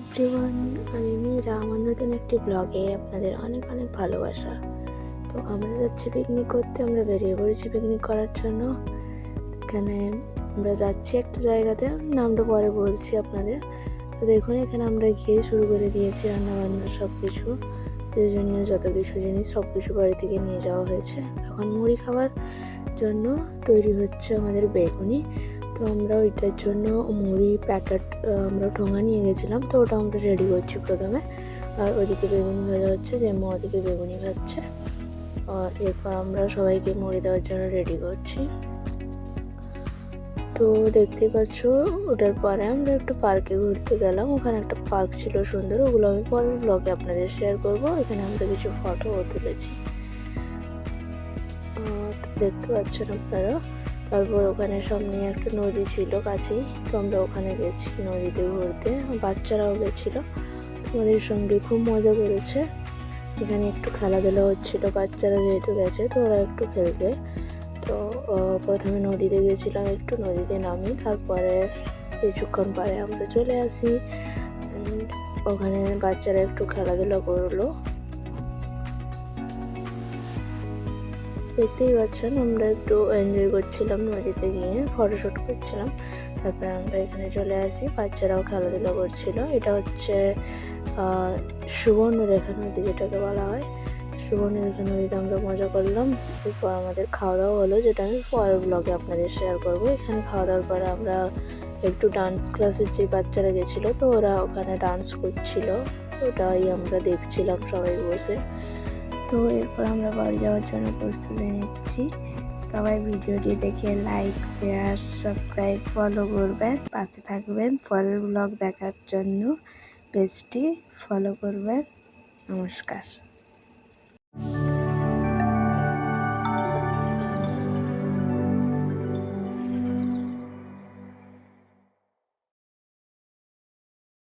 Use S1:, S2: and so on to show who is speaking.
S1: Everyone, আমি মীরা। আমার নতুন একটি ব্লগে আপনাদের অনেক অনেক ভালোবাসা। তো আমরা যাচ্ছি পিকনিক করতে, আমরা বেরিয়ে পড়েছি পিকনিক করার জন্য। এখানে আমরা যাচ্ছি একটা জায়গাতে, নামটা পরে বলছি আপনাদের। তো দেখুন, এখানে আমরা গিয়ে শুরু করে দিয়েছি রান্নাবান্না, সব কিছু প্রয়োজনীয় যত কিছু জিনিস সব কিছু বাড়ি থেকে নিয়ে যাওয়া হয়েছে। এখন মুড়ি খাওয়ার জন্য তৈরি হচ্ছে আমাদের বেগুনি। তো আমরা ওইটার জন্য মুড়ি প্যাকেট আমরা ঠোঙা নিয়ে গেছিলাম, তো ওটা আমরা রেডি করছি প্রথমে। আর ওইদিকে বেগুনি ভাজা হচ্ছে, যে ওদিকে বেগুনি ভাজছে। এরপর আমরা সবাইকে মুড়ি দেওয়ার জন্য রেডি করছি। তো দেখতেই পাচ্ছ, ওটার পরে আমরা একটু পার্কে ঘুরতে গেলাম। ওখানে একটা পার্ক ছিল সুন্দর, ওগুলো আমি পরের ব্লগে আপনাদের শেয়ার করব। এখানে আমরা কিছু ফটোও তুলেছি, দেখতে পাচ্ছেন আপনারা। তারপর ওখানে সামনে একটা নদী ছিল কাছেই, তো আমরা ওখানে গেছি নদীতে ঘুরতে। বাচ্চারাও গেছিলো, আমাদের সঙ্গে খুব মজা করেছে। এখানে একটু খেলাধুলা হচ্ছিল, বাচ্চারা যেহেতু গেছে তো ওরা একটু খেলবে। তো প্রথমে নদীতে গেছিলাম, একটু নদীতে নামি, তারপরে কিছুক্ষণ পরে আমরা চলে আসি। ওখানে বাচ্চারা একটু খেলাধুলা করলো, দেখতেই পাচ্ছেন। আমরা একটু এনজয় করছিলাম, নদীতে গিয়ে ফটোশ্যুট করছিলাম। তারপরে আমরা এখানে চলে আসি, বাচ্চারাও খেলাধুলা করছিল। এটা হচ্ছে সুবর্ণরেখা নদী, যেটাকে বলা হয়। সুবর্ণরেখা নদীতে আমরা মজা করলাম। এরপর আমাদের খাওয়া দাওয়া হলো, যেটা আমি পরের ব্লগে আপনাদের শেয়ার করব। এখানে খাওয়া দাওয়ার পরে আমরা একটু ডান্স ক্লাসের যে বাচ্চারা গেছিলো, তো ওরা ওখানে ডান্স করছিল, ওটাই আমরা দেখছিলাম সবাই বসে। তো এরপর আমরা বাড়ি যাওয়ার জন্য প্রস্তুতি নিচ্ছি। সবাই ভিডিওটি দেখে লাইক, শেয়ার, সাবস্ক্রাইব, ফলো করবেন, পাশে থাকবেন। পরের ব্লগ দেখার জন্য পেজটি ফলো করবেন। নমস্কার।